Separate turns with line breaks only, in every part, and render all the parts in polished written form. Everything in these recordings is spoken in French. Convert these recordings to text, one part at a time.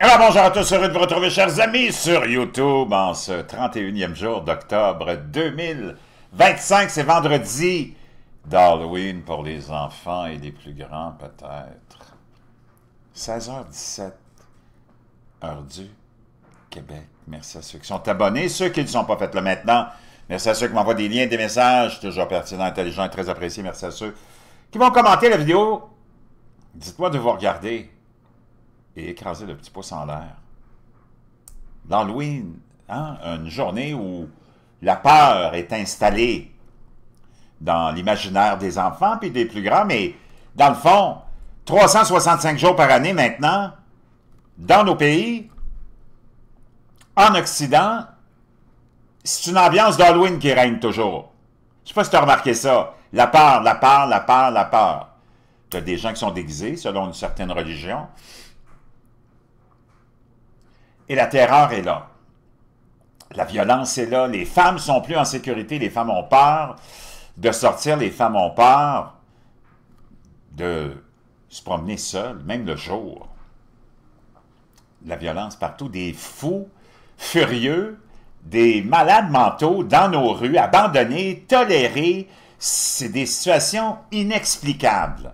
Alors bonjour à tous, heureux de vous retrouver chers amis sur YouTube en ce 31e jour d'octobre 2025. C'est vendredi d'Halloween pour les enfants et les plus grands peut-être. 16h17, heure du Québec. Merci à ceux qui sont abonnés, ceux qui ne sont pas faits là maintenant. Merci à ceux qui m'envoient des liens, des messages, toujours pertinents, intelligents et très appréciés. Merci à ceux qui vont commenter la vidéo. Dites-moi de vous regarder et écraser le petit pouce en l'air. L'Halloween, hein, une journée où la peur est installée dans l'imaginaire des enfants puis des plus grands, mais dans le fond, 365 jours par année maintenant, dans nos pays, en Occident, c'est une ambiance d'Halloween qui règne toujours. Je ne sais pas si tu as remarqué ça. La peur, la peur, la peur, la peur. Tu as des gens qui sont déguisés selon une certaine religion. Et la terreur est là. La violence est là. Les femmes sont plus en sécurité. Les femmes ont peur de sortir. Les femmes ont peur de se promener seules, même le jour. La violence partout. Des fous furieux, des malades mentaux dans nos rues, abandonnés, tolérés. C'est des situations inexplicables.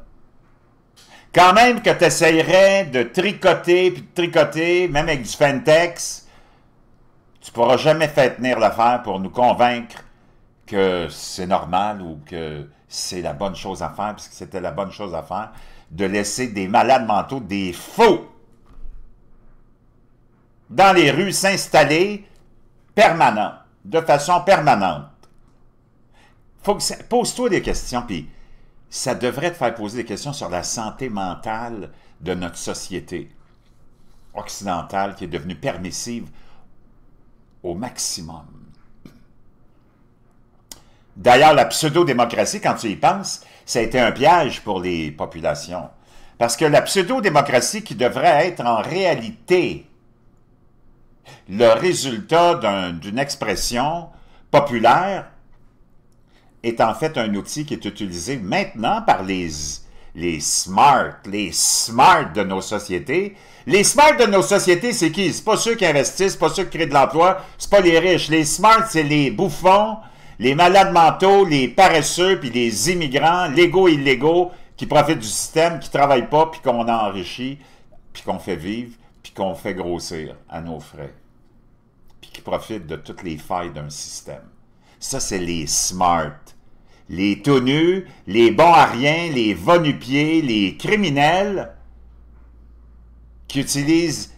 Quand même que tu essayerais de tricoter, puis de tricoter, même avec du Fentex, tu ne pourras jamais faire tenir l'affaire pour nous convaincre que c'est normal ou que c'est la bonne chose à faire, puisque c'était la bonne chose à faire, de laisser des malades mentaux, des faux, dans les rues s'installer permanent, de façon permanente. Pose-toi des questions, puis ça devrait te faire poser des questions sur la santé mentale de notre société occidentale qui est devenue permissive au maximum. D'ailleurs, la pseudo-démocratie, quand tu y penses, ça a été un piège pour les populations. Parce que la pseudo-démocratie qui devrait être en réalité le résultat d'une expression populaire est en fait un outil qui est utilisé maintenant par les smart de nos sociétés. Les smart de nos sociétés, c'est qui? C'est pas ceux qui investissent, c'est pas ceux qui créent de l'emploi, c'est pas les riches. Les smart, c'est les bouffons, les malades mentaux, les paresseux, puis les immigrants, légaux et illégaux, qui profitent du système, qui travaillent pas, puis qu'on enrichit, puis qu'on fait vivre, puis qu'on fait grossir à nos frais, puis qui profitent de toutes les failles d'un système. Ça, c'est les smart. Les tout nus, les bons à rien, les va-nu-pieds, les criminels qui utilisent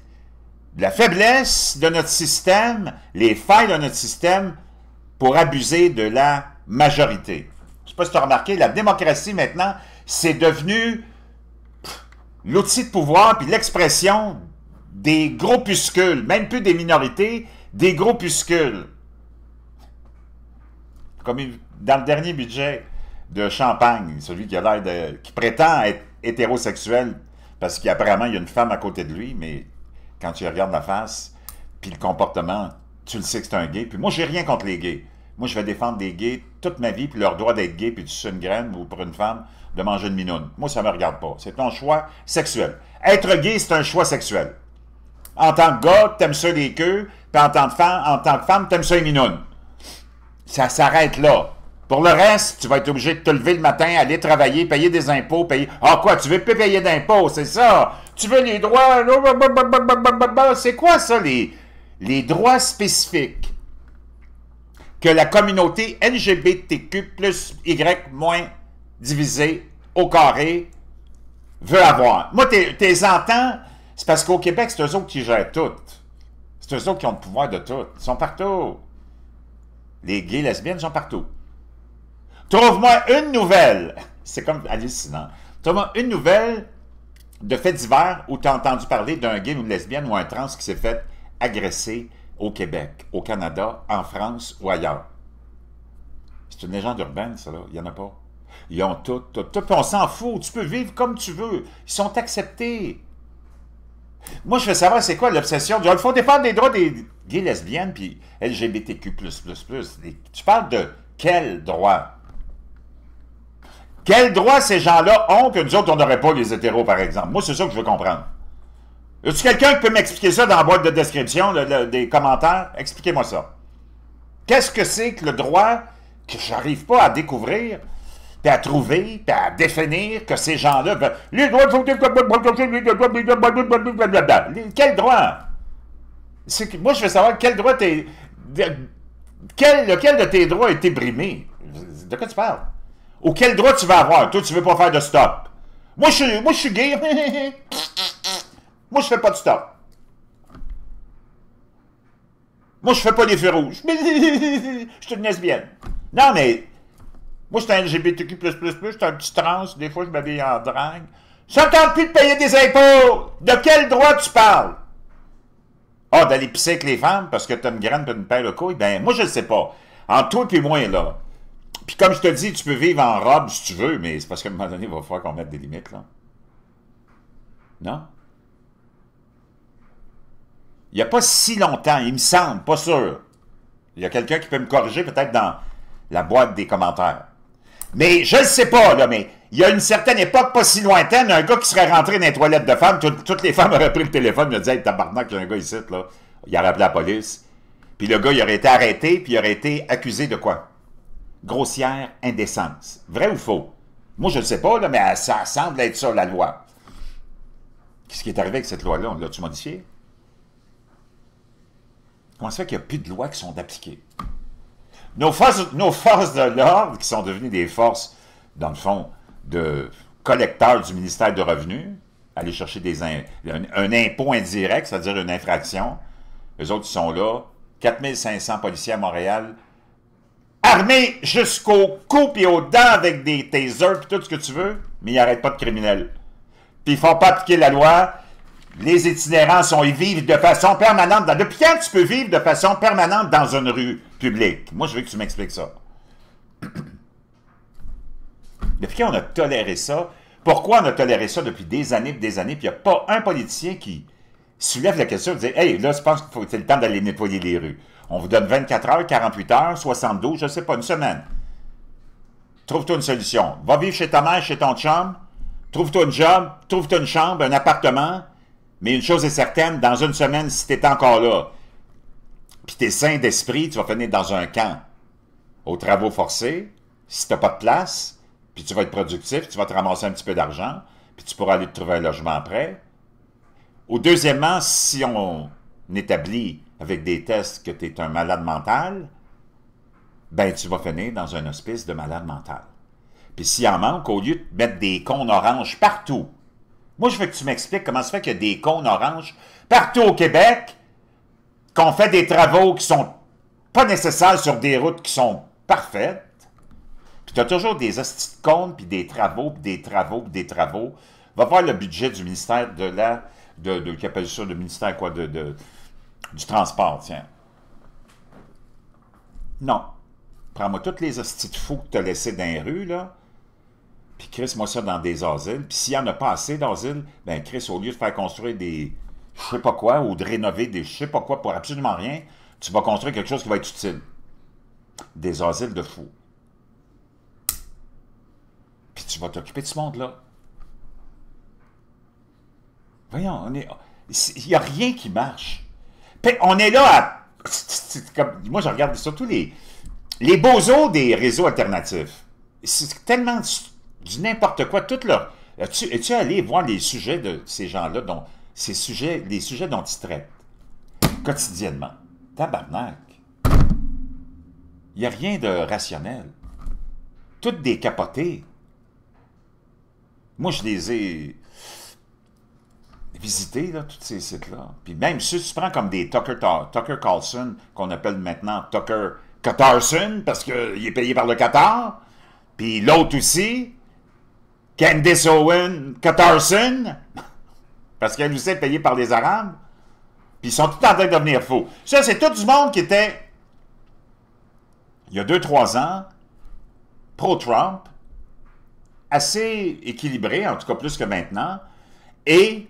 la faiblesse de notre système, les failles de notre système pour abuser de la majorité. Je ne sais pas si tu as remarqué, la démocratie maintenant, c'est devenu l'outil de pouvoir puis l'expression des groupuscules, même plus des minorités, des groupuscules. Comme dans le dernier budget de Champagne, celui qui a l'air qui prétend être hétérosexuel, parce qu'apparemment il y a une femme à côté de lui, mais quand tu regardes la face, puis le comportement, tu le sais que c'est un gay. Puis moi, j'ai rien contre les gays. Moi, je vais défendre des gays toute ma vie, puis leur droit d'être gay, puis de sucer une graine, ou pour une femme, de manger une minoune. Moi, ça ne me regarde pas. C'est ton choix sexuel. Être gay, c'est un choix sexuel. En tant que gars, t'aimes ça les queues, puis en tant que femme, t'aimes ça les minounes. Ça s'arrête là. Pour le reste, tu vas être obligé de te lever le matin, aller travailler, payer des impôts, payer... Ah quoi, tu veux plus payer d'impôts, c'est ça? Tu veux les droits... C'est quoi ça, les droits spécifiques que la communauté LGBTQ plus Y moins divisée au carré veut avoir? Moi, t'es entends, c'est parce qu'au Québec, c'est eux autres qui gèrent tout. C'est eux autres qui ont le pouvoir de tout. Ils sont partout. Les gays, lesbiennes sont partout. Trouve-moi une nouvelle, c'est comme hallucinant, trouve-moi une nouvelle de fait divers où tu as entendu parler d'un gay ou une lesbienne ou un trans qui s'est fait agresser au Québec, au Canada, en France ou ailleurs. C'est une légende urbaine, ça, là. Il n'y en a pas. Ils ont tout. On s'en fout. Tu peux vivre comme tu veux. Ils sont acceptés. Moi, je veux savoir c'est quoi l'obsession. Il faut défendre les droits des gays, lesbiennes, puis LGBTQ++. Tu parles de quel droit? Quel droit ces gens-là ont que nous autres, on n'aurait pas les hétéros, par exemple? Moi, c'est ça que je veux comprendre. Y a-t-il quelqu'un qui peut m'expliquer ça dans la boîte de description, des commentaires? Expliquez-moi ça. Qu'est-ce que c'est que le droit que j'arrive pas à découvrir, puis à trouver, puis à définir que ces gens-là... Les droits... Quel droit? Moi, je veux savoir quel droit t'es... Lequel de tes droits a été brimé? De quoi tu parles? Ou quel droit tu vas avoir? Toi, tu veux pas faire de stop. Moi, je suis gay. Moi, je fais pas de stop. Moi, je fais pas des feux rouges. Je suis une lesbienne. Non, mais... Moi, je suis un LGBTQ++, je suis un petit trans, des fois, je m'habille en drague. Ça ne tente plus de payer des impôts! De quel droit tu parles? Ah, d'aller pisser avec les femmes parce que t'as une graine et une paire de couilles? Ben, moi, je ne sais pas. Entre toi et moi, là. Puis comme je te dis, tu peux vivre en robe si tu veux, mais c'est parce qu'à un moment donné, il va falloir qu'on mette des limites, là. Non? Il n'y a pas si longtemps, il me semble, pas sûr. Il y a quelqu'un qui peut me corriger peut-être dans la boîte des commentaires. Mais je ne sais pas, là, mais il y a une certaine époque, pas si lointaine, un gars qui serait rentré dans les toilettes de femmes, toutes les femmes auraient pris le téléphone, il a dit « Hey, tabarnak, il y a un gars ici, là. » Il aurait appelé la police. Puis le gars, il aurait été arrêté, puis il aurait été accusé de quoi? Grossière indécence. Vrai ou faux? Moi, je ne sais pas, là, mais ça semble être ça, la loi. Qu'est-ce qui est arrivé avec cette loi-là? L'as-tu modifié? Comment ça fait qu'il n'y a plus de lois qui sont appliquées? Nos forces de l'ordre, qui sont devenues des forces, dans le fond, de collecteurs du ministère de Revenus, aller chercher un impôt indirect, c'est-à-dire une infraction. Eux autres, ils sont là. 4500 policiers à Montréal, armés jusqu'au cou et aux dents avec des tasers et tout ce que tu veux, mais ils n'arrêtent pas de criminels. Puis ils ne font pas appliquer la loi. Les itinérants ils vivent de façon permanente. Depuis quand tu peux vivre de façon permanente dans une rue publique? Moi, je veux que tu m'expliques ça. Depuis quand on a toléré ça? Pourquoi on a toléré ça depuis des années, puis il n'y a pas un politicien qui soulève la question de dire « Hey, là, je pense que c'est le temps d'aller nettoyer les rues. On vous donne 24 heures, 48 heures, 72, je ne sais pas, une semaine. Trouve-toi une solution. Va vivre chez ta mère, chez ton chum. Trouve-toi un job, trouve-toi une chambre, un appartement. Mais une chose est certaine, dans une semaine, si tu es encore là, puis tu es sain d'esprit, tu vas finir dans un camp aux travaux forcés, si tu n'as pas de place, puis tu vas être productif, tu vas te ramasser un petit peu d'argent, puis tu pourras aller te trouver un logement après. Ou deuxièmement, si on établit avec des tests que tu es un malade mental, ben tu vas finir dans un hospice de malade mental. Puis s'il en manque, au lieu de mettre des cônes oranges partout, moi je veux que tu m'expliques comment ça fait qu'il y a des cônes oranges partout au Québec, qu'on fait des travaux qui sont pas nécessaires sur des routes qui sont parfaites, puis tu as toujours des hosties de cônes, puis des travaux, puis des travaux, puis des travaux. Va voir le budget du ministère qui appelle ça le ministère quoi, du transport, tiens. Non. Prends-moi toutes les hosties de fous que tu as laissées dans les rues, là, puis crisse-moi ça dans des asiles. Puis s'il n'y en a pas assez d'asiles, ben Chris, au lieu de faire construire des je sais pas quoi, ou de rénover des je sais pas quoi pour absolument rien, tu vas construire quelque chose qui va être utile. Des asiles de fous. Puis tu vas t'occuper de ce monde-là. Voyons, il n'y a rien qui marche. Puis on est là à... moi, je regarde surtout les bozos des réseaux alternatifs. C'est tellement du n'importe quoi. Tout leur... Es-tu allé voir les sujets de ces gens-là, les sujets dont ils traitent quotidiennement? Tabarnak. Il n'y a rien de rationnel. Toutes des capotés. Moi, je les ai visités, là, tous ces sites-là. Puis même si tu prends comme des Tucker Carlson, qu'on appelle maintenant Tucker Carlson, parce qu'il est payé par le Qatar, puis l'autre aussi, Candace Owen Carlson, parce qu'elle aussi est payée par les Arabes, puis ils sont tous en train de devenir faux. Ça, c'est tout du monde qui était, il y a 2-3 ans, pro-Trump, assez équilibré, en tout cas plus que maintenant, et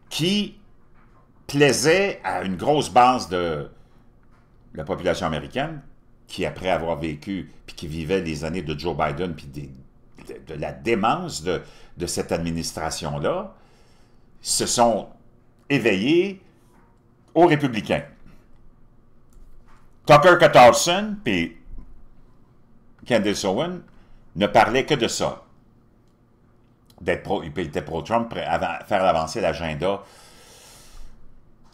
qui plaisait à une grosse base de la population américaine, qui après avoir vécu, puis qui vivait les années de Joe Biden, puis de la démence de cette administration-là, se sont éveillé aux républicains. Tucker Carlson puis Candace Owens ne parlaient que de ça. Il était pro-Trump, faire avancer l'agenda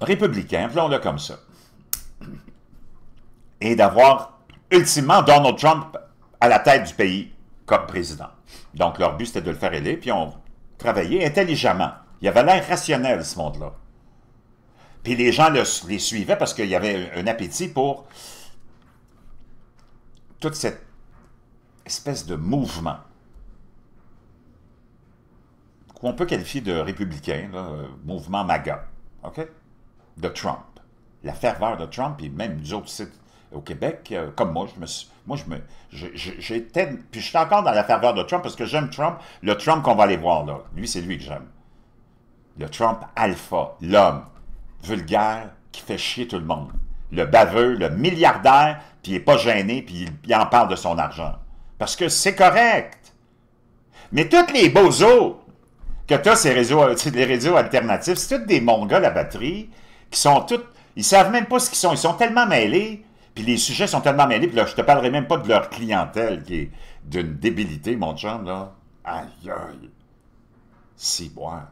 républicain, appelons-le comme ça. Et d'avoir ultimement Donald Trump à la tête du pays comme président. Donc leur but c'était de le faire élire, puis on travaillait intelligemment. Il avait l'air rationnel, ce monde-là. Puis les gens les suivaient parce qu'il y avait un appétit pour toute cette espèce de mouvement qu'on peut qualifier de républicain, là, mouvement MAGA, OK? De Trump. La ferveur de Trump, et même nous autres ici au Québec, comme moi, j'étais, puis je suis encore dans la ferveur de Trump parce que j'aime Trump, le Trump qu'on va aller voir là. Lui, c'est lui que j'aime. Le Trump alpha, l'homme vulgaire qui fait chier tout le monde. Le baveux, le milliardaire, puis il n'est pas gêné, puis il en parle de son argent. Parce que c'est correct. Mais tous les bozos que tu as, les réseaux alternatifs, c'est tous des mongols à batterie, qui sont tous, ils savent même pas ce qu'ils sont. Ils sont tellement mêlés, puis les sujets sont tellement mêlés, puis là, je te parlerai même pas de leur clientèle, qui est d'une débilité, mon chum, là. Aïe, aïe. Si, boire.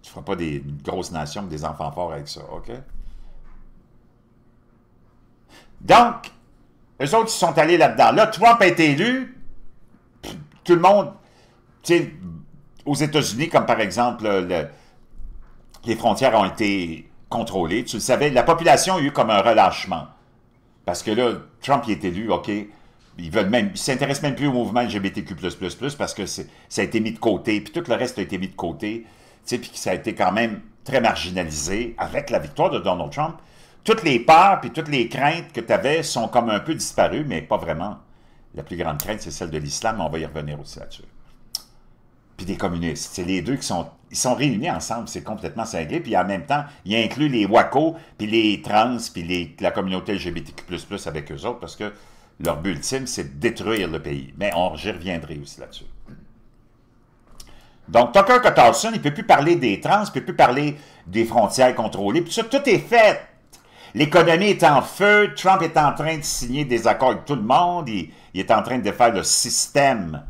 Tu feras pas des grosses nations avec des enfants forts avec ça, OK? Donc, eux autres, ils sont allés là-dedans. Là, Trump a été élu, tout le monde, tu sais, aux États-Unis, comme par exemple, les frontières ont été contrôlées. Tu le savais, la population a eu comme un relâchement. Parce que là, Trump, il est élu, OK, ils s'intéressent même plus au mouvement LGBTQ++, parce que ça a été mis de côté, puis tout le reste a été mis de côté, tu sais, puis ça a été quand même très marginalisé avec la victoire de Donald Trump. Toutes les peurs puis toutes les craintes que tu avais sont comme un peu disparues, mais pas vraiment. La plus grande crainte, c'est celle de l'islam, mais on va y revenir aussi là-dessus. Puis des communistes. C'est les deux ils sont réunis ensemble, c'est complètement cinglé. Puis en même temps, il inclut les WACO, puis les trans, puis la communauté LGBTQ++ avec eux autres, parce que leur but ultime, c'est de détruire le pays. Mais j'y reviendrai aussi là-dessus. Donc, Tucker Carlson, il ne peut plus parler des trans, il ne peut plus parler des frontières contrôlées, puis ça, tout est fait. L'économie est en feu, Trump est en train de signer des accords avec tout le monde, il est en train de défaire le système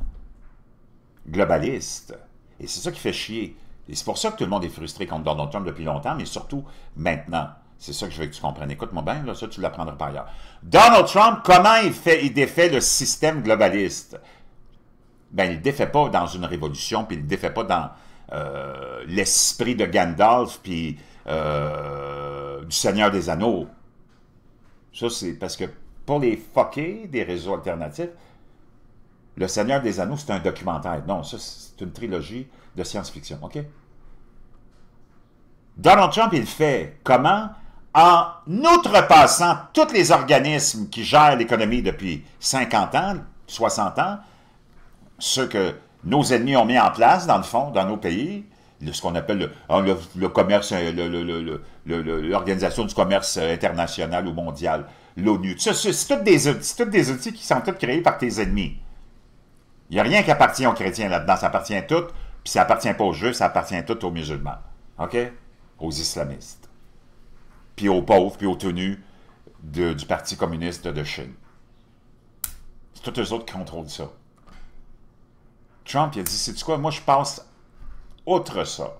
globaliste. Et c'est ça qui fait chier. Et c'est pour ça que tout le monde est frustré contre Donald Trump depuis longtemps, mais surtout maintenant. C'est ça que je veux que tu comprennes. Écoute-moi bien, là, ça tu l'apprendras par ailleurs. Donald Trump, comment il défait le système globaliste? Ben, il ne le défait pas dans une révolution, puis il ne le défait pas dans l'esprit de Gandalf, puis du Seigneur des Anneaux. Ça, c'est parce que pour les fuckers des réseaux alternatifs, le Seigneur des Anneaux, c'est un documentaire. Non, ça, c'est une trilogie de science-fiction, OK? Donald Trump, il le fait comment? En outrepassant tous les organismes qui gèrent l'économie depuis 50 ans, 60 ans, ceux que nos ennemis ont mis en place, dans le fond, dans nos pays, ce qu'on appelle le commerce, l'Organisation du commerce international ou mondial, l'ONU. C'est tous des outils qui sont tous créés par tes ennemis. Il n'y a rien qui appartient aux chrétiens là-dedans. Ça appartient à tout, puis ça appartient pas aux juifs, ça appartient tout aux musulmans. OK? Aux islamistes. Puis aux pauvres, puis aux tenus du Parti communiste de Chine. C'est tous eux autres qui contrôlent ça. Trump, il a dit, sais-tu quoi, moi je passe outre ça.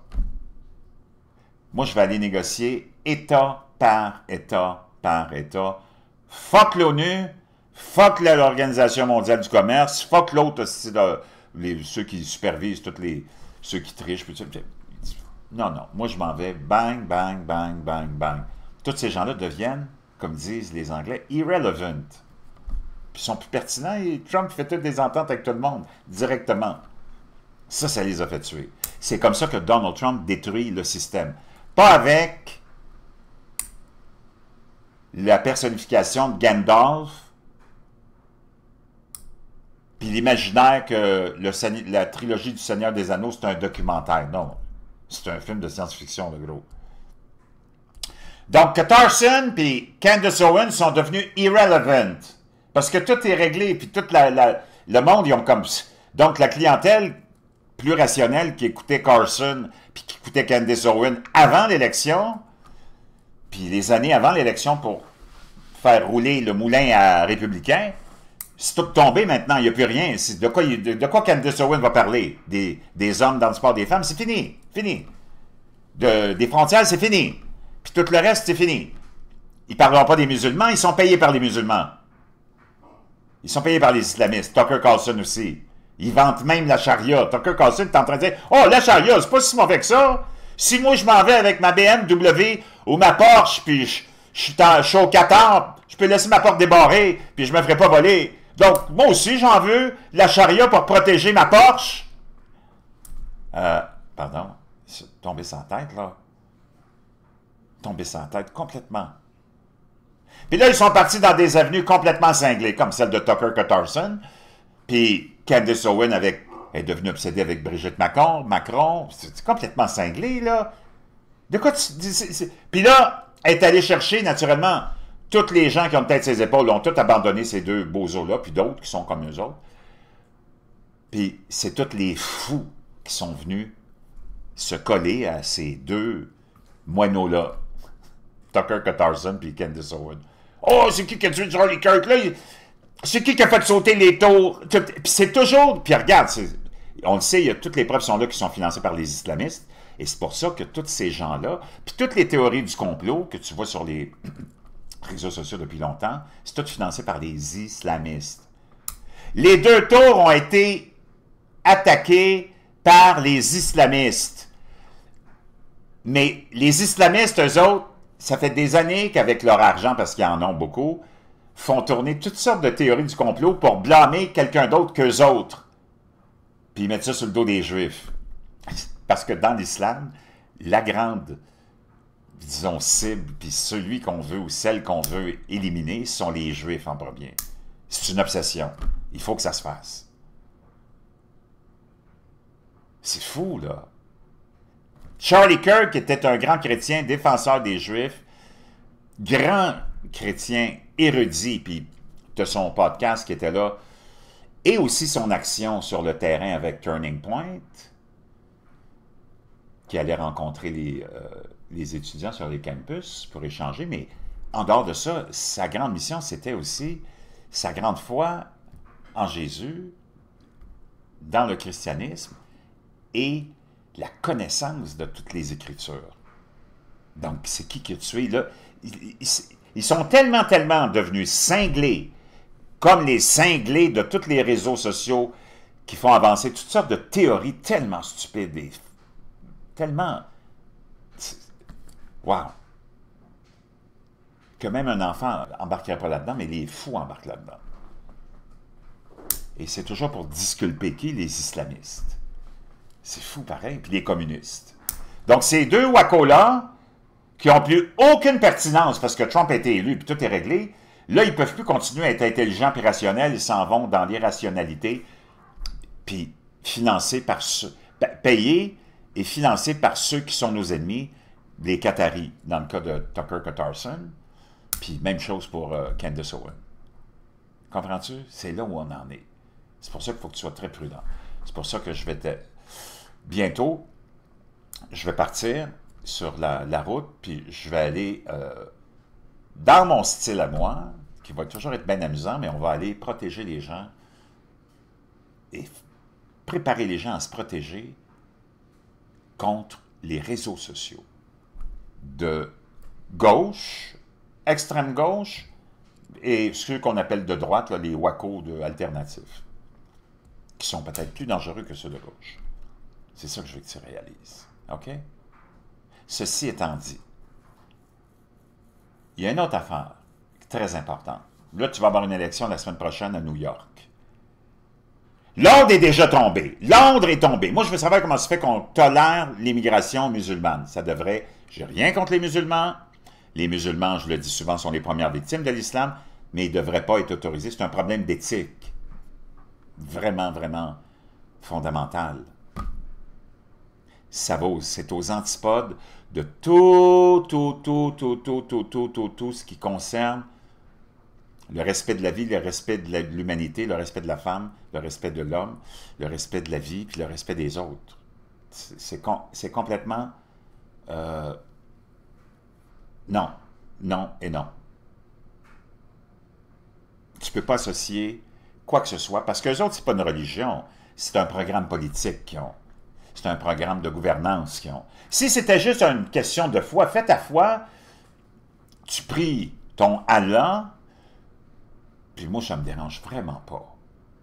Moi, je vais aller négocier État par État par État. Fuck l'ONU, fuck l'Organisation mondiale du commerce, fuck l'autre, ceux qui supervisent, ceux qui trichent. Non, non, moi je m'en vais, bang, bang, bang, bang, bang. Tous ces gens-là deviennent, comme disent les Anglais, irrelevant. Puis ils sont plus pertinents et Trump fait toutes des ententes avec tout le monde, directement. Ça les a fait tuer. C'est comme ça que Donald Trump détruit le système. Pas avec la personnification de Gandalf, puis l'imaginaire que la trilogie du Seigneur des Anneaux, c'est un documentaire. Non, c'est un film de science-fiction, le gros. Donc, Carlson et Candace Owens sont devenus irrelevant. Parce que tout est réglé, puis tout le monde, ils ont comme... Donc, la clientèle plus rationnelle qui écoutait Carlson puis qui écoutait Candace Owens avant l'élection, puis les années avant l'élection pour faire rouler le moulin à républicain, c'est tout tombé maintenant, il n'y a plus rien. De quoi Candace Owens va parler? Des hommes dans le sport des femmes, c'est fini, fini. Des frontières, c'est fini. Puis tout le reste, c'est fini. Ils ne parleront pas des musulmans, ils sont payés par les musulmans. Ils sont payés par les islamistes. Tucker Carlson aussi. Ils vantent même la charia. Tucker Carlson est en train de dire « Oh, la charia, c'est pas si mauvais que ça. Si moi, je m'en vais avec ma BMW ou ma Porsche, puis je suis au Qatar, je peux laisser ma porte débarrée, puis je me ferai pas voler. Donc, moi aussi, j'en veux la charia pour protéger ma Porsche. » Pardon. Tomber sans tête, là. Tomber sans tête, complètement. Puis là, ils sont partis dans des avenues complètement cinglées, comme celle de Tucker Carlson. Puis Candace Owens est devenue obsédée avec Brigitte Macron. C'est complètement cinglé, là. De quoi tu... Puis là, elle est allée chercher, naturellement, tous les gens qui ont peut-être ses épaules ont tous abandonné ces deux bozos-là, puis d'autres qui sont comme eux autres. Puis c'est tous les fous qui sont venus se coller à ces deux moineaux-là. Tucker Carlson puis Candace Owens. Oh, c'est qui a tué Charlie Kirk, là? C'est qui a fait sauter les tours? Puis c'est toujours... Puis regarde, on le sait, toutes les preuves sont là qui sont financées par les islamistes. Et c'est pour ça que tous ces gens-là, puis toutes les théories du complot que tu vois sur les réseaux sociaux depuis longtemps, c'est tout financé par les islamistes. Les deux tours ont été attaqués par les islamistes. Mais les islamistes, eux autres, ça fait des années qu'avec leur argent, parce qu'ils en ont beaucoup, font tourner toutes sortes de théories du complot pour blâmer quelqu'un d'autre qu'eux autres. Puis ils mettent ça sur le dos des Juifs. Parce que dans l'islam, la grande, disons, cible, puis celui qu'on veut ou celle qu'on veut éliminer, sont les Juifs en premier. C'est une obsession. Il faut que ça se fasse. C'est fou, là. Charlie Kirk était un grand chrétien, défenseur des Juifs, grand chrétien érudit, puis de son podcast qui était là, et aussi son action sur le terrain avec Turning Point, qui allait rencontrer les étudiants sur les campus pour échanger, mais en dehors de ça, sa grande mission, c'était aussi sa grande foi en Jésus, dans le christianisme, et la connaissance de toutes les Écritures. Donc, c'est qui a tué, là? Ils sont tellement devenus cinglés, comme les cinglés de tous les réseaux sociaux qui font avancer toutes sortes de théories tellement stupides et tellement... Wow! Que même un enfant n'embarquerait pas là-dedans, mais les fous embarquent là-dedans. Et c'est toujours pour disculper qui? Les islamistes. C'est fou pareil, puis les communistes. Donc ces deux wacos-là, qui n'ont plus aucune pertinence parce que Trump a été élu, puis tout est réglé, là, ils ne peuvent plus continuer à être intelligents et rationnels, ils s'en vont dans l'irrationalité, puis financés par ceux, payés et financés par ceux qui sont nos ennemis, les Qataris, dans le cas de Tucker Carlson, puis même chose pour Candace Owens. Comprends-tu? C'est là où on en est. C'est pour ça qu'il faut que tu sois très prudent. C'est pour ça que je vais bientôt, je vais partir sur la route, puis je vais aller dans mon style à moi, qui va toujours être bien amusant, mais on va aller protéger les gens et préparer les gens à se protéger contre les réseaux sociaux de gauche, extrême gauche, et ceux qu'on appelle de droite, là, les wacos alternatifs, qui sont peut-être plus dangereux que ceux de gauche. C'est ça que je veux que tu réalises. OK? Ceci étant dit, il y a une autre affaire très importante. Là, tu vas avoir une élection la semaine prochaine à New York. Londres est déjà tombé. Londres est tombé. Moi, je veux savoir comment ça se fait qu'on tolère l'immigration musulmane. Ça devrait... J'ai rien contre les musulmans. Les musulmans, je le dis souvent, sont les premières victimes de l'islam, mais ils ne devraient pas être autorisés. C'est un problème d'éthique. Vraiment, vraiment fondamental. C'est aux antipodes de tout ce qui concerne le respect de la vie, le respect de l'humanité, le respect de la femme, le respect de l'homme, le respect de la vie, puis le respect des autres. C'est complètement... non, non et non. Tu ne peux pas associer quoi que ce soit, parce qu'eux autres, c'est pas une religion, c'est un programme politique qu'ils ont. C'est un programme de gouvernance qu'ils ont. Si c'était juste une question de foi, fais ta foi, tu pries ton Allah, puis moi, ça me dérange vraiment pas.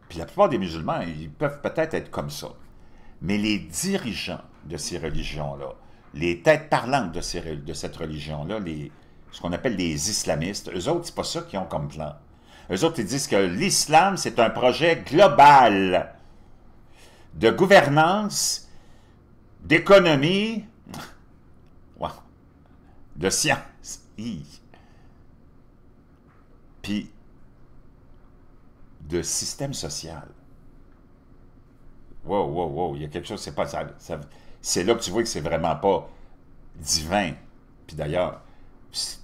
Puis la plupart des musulmans, ils peuvent peut-être être comme ça. Mais les dirigeants de ces religions-là, les têtes parlantes de cette religion-là, ce qu'on appelle les islamistes, eux autres, c'est pas ça qu'ils ont comme plan. Eux autres, ils disent que l'islam, c'est un projet global de gouvernance, d'économie, wow, de science. Puis de système social. Wow, wow, wow, il y a quelque chose, c'est pas ça. C'est là que tu vois que c'est vraiment pas divin. Puis d'ailleurs,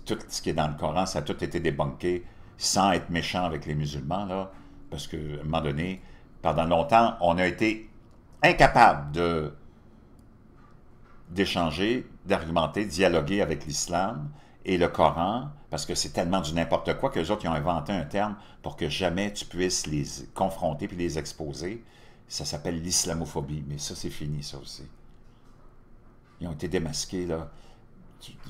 tout ce qui est dans le Coran, ça a tout été débunké sans être méchant avec les musulmans, là, parce qu'à un moment donné, pendant longtemps, on a été incapable d'échanger, d'argumenter, de dialoguer avec l'islam et le Coran, parce que c'est tellement du n'importe quoi qu'eux autres, ils ont inventé un terme pour que jamais tu puisses les confronter puis les exposer. Ça s'appelle l'islamophobie, mais ça, c'est fini, ça aussi. Ils ont été démasqués, là.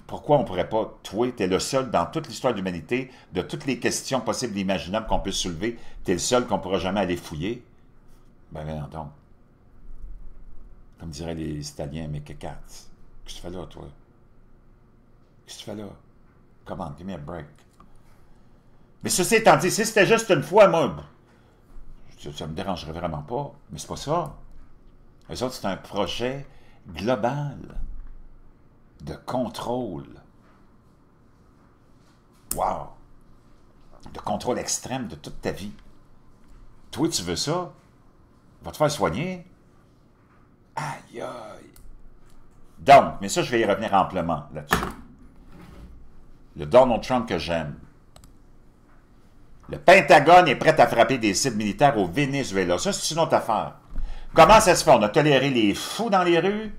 Pourquoi on ne pourrait pas, toi, tu es le seul dans toute l'histoire de l'humanité, de toutes les questions possibles et imaginables qu'on peut soulever, tu es le seul qu'on ne pourra jamais aller fouiller? Ben, voyons donc. Comme diraient les Italiens, mais que cats. Qu'est-ce que tu fais là, toi? Qu'est-ce que tu fais là? Come on, give me a break. Mais ceci étant dit, si c'était juste une fois, moi, ça me dérangerait vraiment pas. Mais c'est pas ça. Eux autres, c'est un projet global de contrôle. Wow! De contrôle extrême de toute ta vie. Toi, tu veux ça? Va te faire soigner? Aïe, aïe! Donc, mais ça, je vais y revenir amplement là-dessus. Le Donald Trump que j'aime. Le Pentagone est prêt à frapper des cibles militaires au Venezuela. Ça, c'est une autre affaire. Comment ça se fait? On a toléré les fous dans les rues.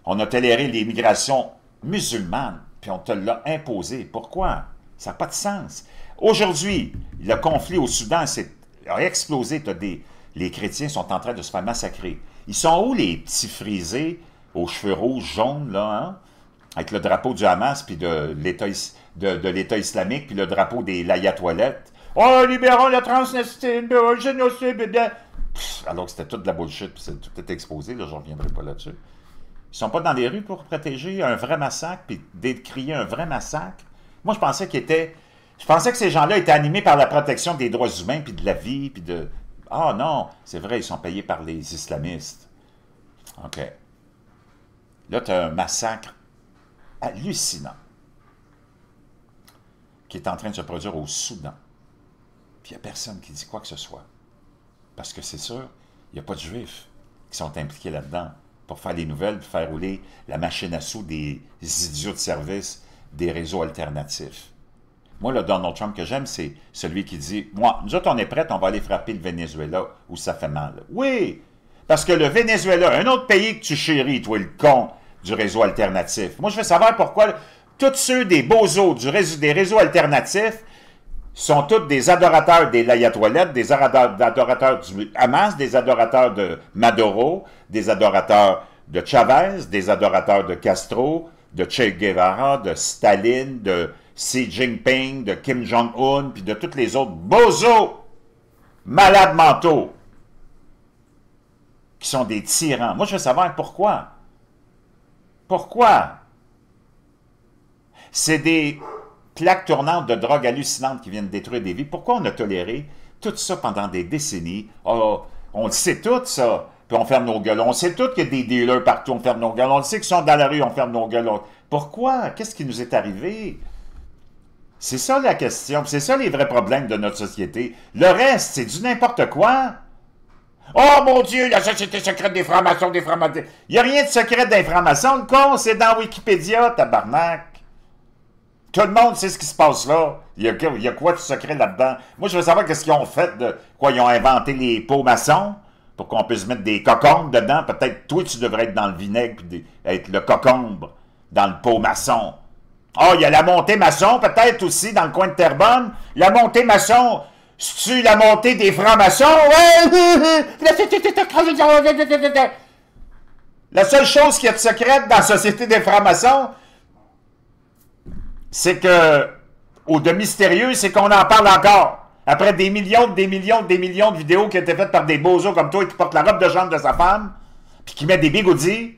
On a toléré l'immigration musulmane, puis on te l'a imposé. Pourquoi? Ça n'a pas de sens. Aujourd'hui, le conflit au Soudan a explosé. Les chrétiens sont en train de se faire massacrer. Ils sont où les petits frisés aux cheveux rouges, jaunes, là, hein? Avec le drapeau du Hamas, puis de l'État islamique, puis le drapeau des l'ayatollah. Oh, libérons la transnistrie, le génocide. Alors que c'était toute de la bullshit, puis tout était exposé, là, je ne reviendrai pas là-dessus. Ils ne sont pas dans les rues pour protéger un vrai massacre, puis décrier un vrai massacre. Moi, je pensais que ces gens-là étaient animés par la protection des droits humains, puis de la vie, puis de... Ah non, c'est vrai, ils sont payés par les islamistes. OK. Là, tu as un massacre hallucinant qui est en train de se produire au Soudan. Puis il n'y a personne qui dit quoi que ce soit. Parce que c'est sûr, il n'y a pas de Juifs qui sont impliqués là-dedans pour faire les nouvelles, pour faire rouler la machine à sous des idiots de service des réseaux alternatifs. Moi, le Donald Trump que j'aime, c'est celui qui dit « Moi, nous autres, on est prêts, on va aller frapper le Venezuela où ça fait mal. » Oui, parce que le Venezuela, un autre pays que tu chéris, toi, le con du réseau alternatif. Moi, je veux savoir pourquoi tous ceux des bozos des réseaux alternatifs sont tous des adorateurs des l'ayatollah, des adorateurs du Hamas, des adorateurs de Maduro, des adorateurs de Chavez, des adorateurs de Castro, de Che Guevara, de Staline, de Xi Jinping, de Kim Jong-un, puis de tous les autres bozos, malades mentaux, qui sont des tyrans. Moi, je veux savoir pourquoi. Pourquoi? C'est des plaques tournantes de drogue hallucinantes qui viennent détruire des vies. Pourquoi on a toléré tout ça pendant des décennies? Oh, on le sait tout, ça. Puis on ferme nos gueules. On sait tout qu'il y a des dealers partout, on ferme nos gueules. On le sait qu'ils sont dans la rue, on ferme nos gueules. Pourquoi? Qu'est-ce qui nous est arrivé? C'est ça la question. C'est ça les vrais problèmes de notre société. Le reste, c'est du n'importe quoi. Oh mon Dieu, la société secrète des francs-maçons, des francs-maçons. Il n'y a rien de secret des francs-maçons. Le con, c'est dans Wikipédia, tabarnak. Tout le monde sait ce qui se passe là. Il y a quoi de secret là-dedans? Moi, je veux savoir qu'est-ce qu'ils ont fait de... Quoi, ils ont inventé les pots maçons pour qu'on puisse mettre des cocombes dedans. Peut-être toi, tu devrais être dans le vinaigre puis être le cocombe dans le pot maçon. Ah, il y a la montée maçon, peut-être aussi, dans le coin de Terrebonne. La montée maçon, c'est-tu la montée des francs-maçons? Ouais! La seule chose qui est secrète dans la société des francs-maçons, c'est que, au de mystérieux, c'est qu'on en parle encore. Après des millions de vidéos qui ont été faites par des bozos comme toi qui portent la robe de chambre de sa femme, puis qui met des bigoudis,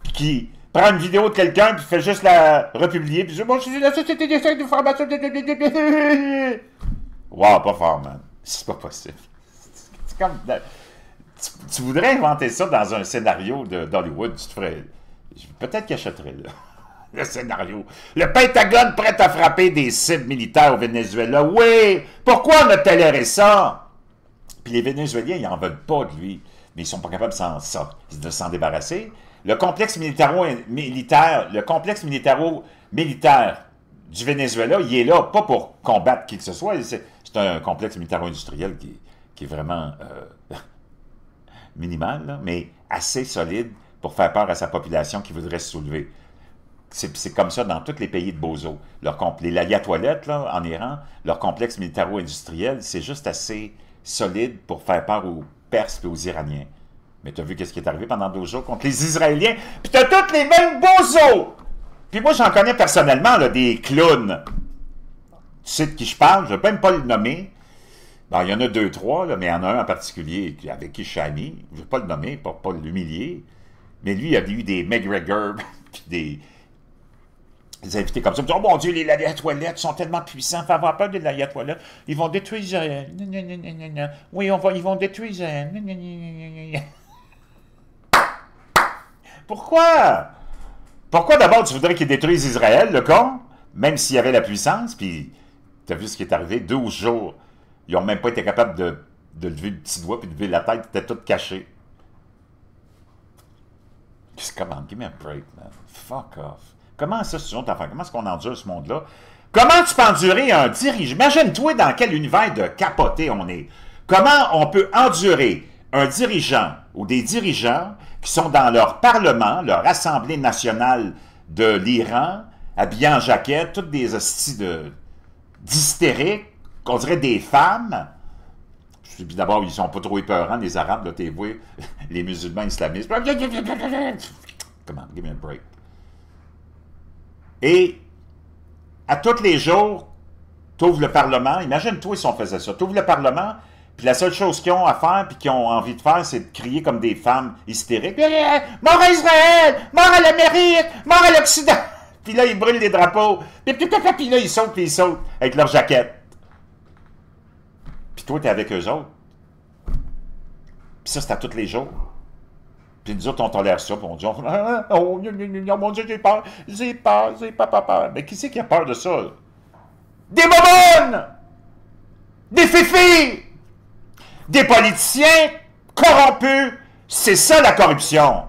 puis qui prend une vidéo de quelqu'un, puis fait juste la republier, puis dit « Bon, je suis la société des francs-maçons. » Wow, pas fort, man. C'est pas possible. C'est comme... Tu voudrais inventer ça dans un scénario d'Hollywood, tu te ferais... Peut-être qu'il achèterait, là. Le scénario. Le Pentagone prêt à frapper des cibles militaires au Venezuela. Oui! Pourquoi on a toléré ça? Puis les Vénézuéliens, ils n'en veulent pas de lui. Mais ils sont pas capables de s'en débarrasser. Le complexe militaro-militaire du Venezuela, il est là, pas pour combattre qui que ce soit. C'est un complexe militaro-industriel qui est vraiment minimal, là, mais assez solide pour faire peur à sa population qui voudrait se soulever. C'est comme ça dans tous les pays de Bozo. Les ayatollahs, là, en Iran, leur complexe militaro-industriel, c'est juste assez solide pour faire peur aux Perses et aux Iraniens. Mais tu as vu ce qui est arrivé pendant 12 jours contre les Israéliens, puis tu as tous les mêmes Bozos! Puis moi, j'en connais personnellement, là, des clowns. Tu sais de qui je parle, je ne vais même pas le nommer. Bon, il y en a 2, 3, là, mais il y en a un en particulier avec qui je suis ami. Je ne vais pas le nommer pour ne pas l'humilier. Mais lui, il a eu des McGregor, puis des invités comme ça. Ils me disent, oh mon Dieu, les ayatollahs sont tellement puissants, il faut avoir peur des ayatollahs. Ils vont détruire Israël. Oui, ils vont détruire Israël. Pourquoi? Pourquoi d'abord tu voudrais qu'ils détruisent Israël, le con? Même s'il y avait la puissance, puis tu as vu ce qui est arrivé, 12 jours. Ils n'ont même pas été capables de lever le petit doigt puis de lever la tête, c'était tout caché. Comment? Give me a break, man. Fuck off. Comment ça, c'est une autre affaire? Comment est-ce qu'on endure ce monde-là? Comment tu peux endurer un dirigeant? Imagine-toi dans quel univers de capoté on est. Comment on peut endurer un dirigeant ou des dirigeants qui sont dans leur parlement, leur assemblée nationale de l'Iran, habillés en jaquette, toutes des hosties d'hystériques, qu'on dirait des femmes. Puis d'abord, ils sont pas trop épeurants, les Arabes, là, t'es vu, les musulmans islamistes. Comment? Give me a break. Et à tous les jours, tu ouvres le Parlement. Imagine-toi si on faisait ça. Tu ouvres le Parlement, puis la seule chose qu'ils ont à faire, puis qu'ils ont envie de faire, c'est de crier comme des femmes hystériques. Mort à Israël! Mort à l'Amérique! Mort à l'Occident! Puis là, ils brûlent les drapeaux. Puis là, ils sautent avec leurs jaquettes. Puis toi, t'es avec eux autres. Puis ça, c'est à tous les jours. Puis nous autres, on tolère ça, puis on dit, oh, mon Dieu, j'ai peur. Mais qui c'est qui a peur de ça? Des bonbonnes! Des fifis! Des politiciens corrompus! C'est ça, la corruption.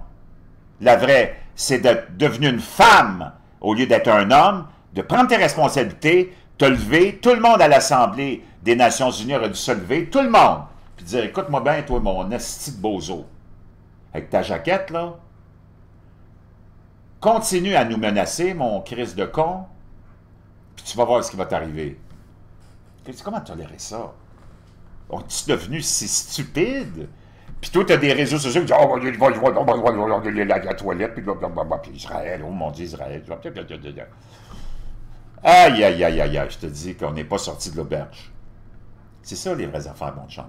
La vraie, c'est d'être devenu une femme au lieu d'être un homme, de prendre tes responsabilités, te lever. Tout le monde à l'Assemblée des Nations Unies aurait dû se lever, tout le monde, puis dire, écoute-moi bien, toi, mon esti de bozo, avec ta jaquette, là, continue à nous menacer, mon Christ de con, puis tu vas voir ce qui va t'arriver. Comment tolérer ça? On est devenu si stupide? Puis toi, tu as des réseaux sociaux qui disent, oh, la toilette, puis Israël, oh mon Dieu, Israël. Aïe, aïe, aïe, aïe, aïe, je te dis qu'on n'est pas sorti de l'auberge. C'est ça, les vraies affaires, mon chum.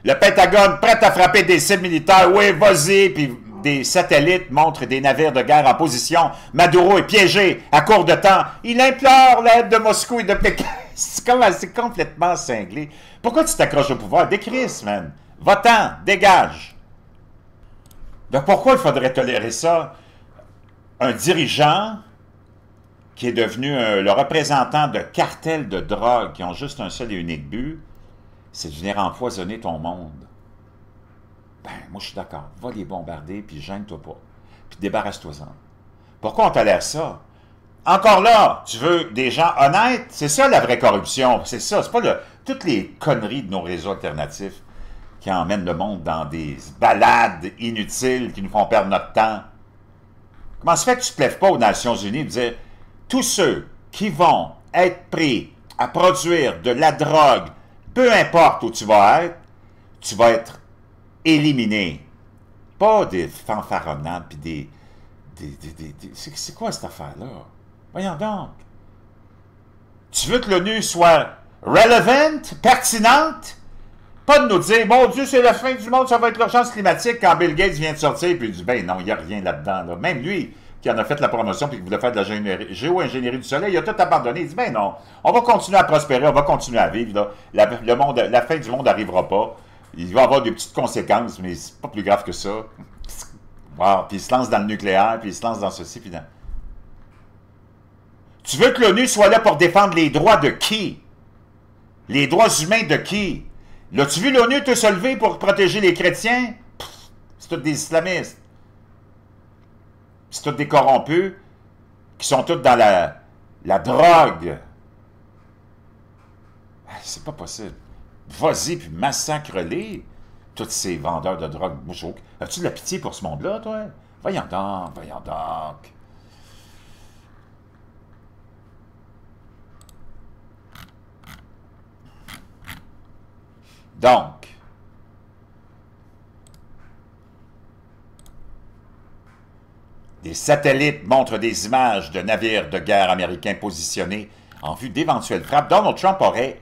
Le Pentagone, prêt à frapper des cibles militaires, oui, vas-y, puis des satellites montrent des navires de guerre en position. Maduro est piégé à court de temps. Il implore l'aide de Moscou et de Pékin. C'est complètement cinglé. Pourquoi tu t'accroches au pouvoir? Décris, man. Va-t'en, dégage. Donc pourquoi il faudrait tolérer ça? Un dirigeant qui est devenu le représentant de cartels de drogue qui ont juste un seul et unique but, c'est de venir empoisonner ton monde. Ben, moi, je suis d'accord. Va les bombarder, puis gêne-toi pas. Puis débarrasse-toi-en. Pourquoi on tolère ça? Encore là, tu veux des gens honnêtes? C'est ça, la vraie corruption. C'est ça. C'est pas toutes les conneries de nos réseaux alternatifs qui emmènent le monde dans des balades inutiles qui nous font perdre notre temps. Comment se fait que tu ne te lèves pas aux Nations Unies et dire tous ceux qui vont être pris à produire de la drogue, peu importe où tu vas être éliminé. Pas des fanfaronnades puis des c'est quoi cette affaire-là? Voyons donc. Tu veux que l'ONU soit relevant, pertinente? Pas de nous dire, mon Dieu, c'est la fin du monde, ça va être l'urgence climatique, quand Bill Gates vient de sortir, puis il dit, ben non, il n'y a rien là-dedans. Là. Même lui, qui en a fait la promotion, puis qui voulait faire de la géo-ingénierie du soleil, il a tout abandonné. Il dit, ben non, on va continuer à prospérer, on va continuer à vivre. Là. La fin du monde n'arrivera pas. Il va y avoir des petites conséquences, mais c'est pas plus grave que ça. Wow. Puis il se lance dans le nucléaire, puis il se lance dans ceci, puis dans... Tu veux que l'ONU soit là pour défendre les droits de qui? Les droits humains de qui? L'as-tu vu l'ONU te se lever pour protéger les chrétiens? C'est tous des islamistes. C'est tous des corrompus qui sont tous dans la drogue. C'est pas possible. Vas-y, puis massacre-les, tous ces vendeurs de drogue. As-tu de la pitié pour ce monde-là, toi? Voyons donc, voyons donc. Donc, des satellites montrent des images de navires de guerre américains positionnés en vue d'éventuelles frappes. Donald Trump aurait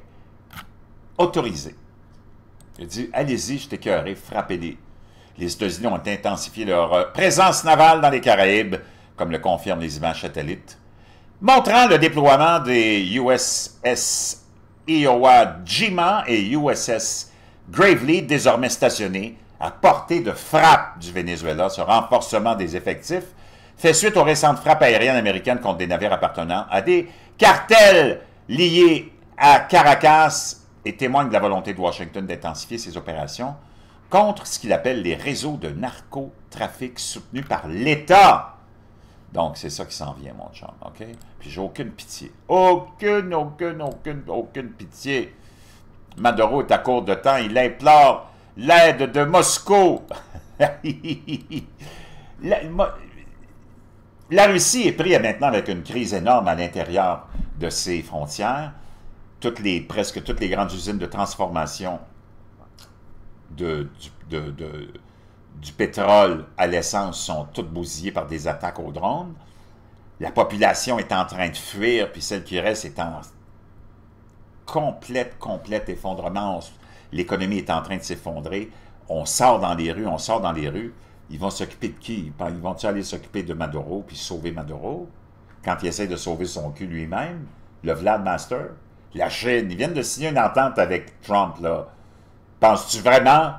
autorisé. Il a dit, allez-y, je t'écœurerai, frappez-les. Les États-Unis ont intensifié leur présence navale dans les Caraïbes, comme le confirment les images satellites, montrant le déploiement des USS Iowa Jima et USS Gravely, désormais stationnés à portée de frappe du Venezuela. Ce renforcement des effectifs fait suite aux récentes frappes aériennes américaines contre des navires appartenant à des cartels liés à Caracas et témoigne de la volonté de Washington d'intensifier ses opérations contre ce qu'il appelle les réseaux de narcotrafic soutenus par l'État. Donc, c'est ça qui s'en vient, mon chum, OK? Puis j'ai aucune pitié. Aucune pitié. Maduro est à court de temps. Il implore l'aide de Moscou. La Russie est prise maintenant avec une crise énorme à l'intérieur de ses frontières. Presque toutes les grandes usines de transformation du pétrole à l'essence sont toutes bousillées par des attaques aux drones. La population est en train de fuir, puis celle qui reste est en complet effondrement. L'économie est en train de s'effondrer. On sort dans les rues. Ils vont s'occuper de qui? Ils vont-ils aller s'occuper de Maduro, puis sauver Maduro? Quand il essaie de sauver son cul lui-même, le Vlad Master, la Chine, ils viennent de signer une entente avec Trump, là. Penses-tu vraiment...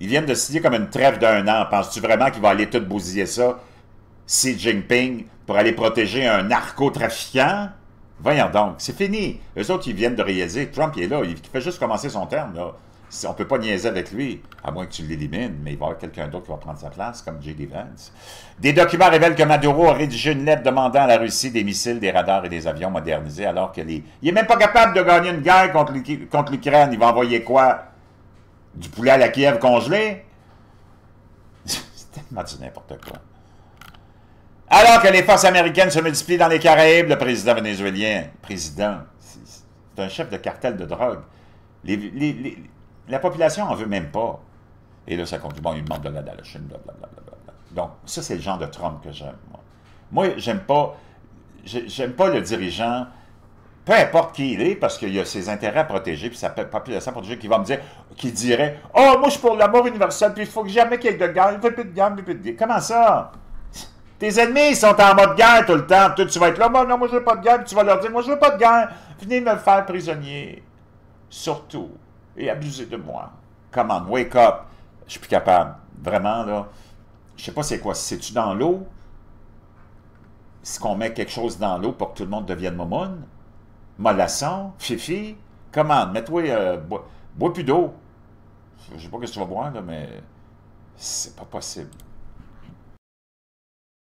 Ils viennent de signer comme une trêve d'un an. Penses-tu vraiment qu'il va aller tout bousiller ça, Xi Jinping, pour aller protéger un narcotrafiquant? Voyons donc, c'est fini. Eux autres, ils viennent de réaliser, Trump, il est là, il fait juste commencer son terme, là. On ne peut pas niaiser avec lui, à moins que tu l'élimines, mais il va y avoir quelqu'un d'autre qui va prendre sa place, comme J.D. Vance. Des documents révèlent que Maduro a rédigé une lettre demandant à la Russie des missiles, des radars et des avions modernisés, alors que il n'est même pas capable de gagner une guerre contre l'Ukraine. Il va envoyer quoi? Du poulet à la Kiev congelé? C'est tellement du n'importe quoi. Alors que les forces américaines se multiplient dans les Caraïbes, le président vénézuélien, c'est un chef de cartel de drogue. La population n'en veut même pas. Et là, ça continue. Bon, il demande de l'aide à la Chine, blablabla. Donc, ça, c'est le genre de Trump que j'aime. Moi, j'aime pas le dirigeant, peu importe qui il est, parce qu'il a ses intérêts à protéger, puis sa population à protéger, qui dirait « Oh, moi, je suis pour l'amour universel, puis il faut que jamais qu'il y ait de guerre, il ne faut plus de guerre, plus de guerre. » Comment ça? Tes ennemis, ils sont en mode guerre tout le temps. Toi, tu vas être là, non, moi, je veux pas de guerre, puis tu vas leur dire « Moi, je veux pas de guerre. Venez me faire prisonnier. Surtout. Et abuser de moi. Come on, wake up. Je suis plus capable. Vraiment, là. Je sais pas c'est quoi. C'est-tu dans l'eau? Est-ce qu'on met quelque chose dans l'eau pour que tout le monde devienne momoune? Mollasson? Fifi? Comment? Mets-toi... bois plus d'eau. Je sais pas ce que tu vas boire, là, mais c'est pas possible.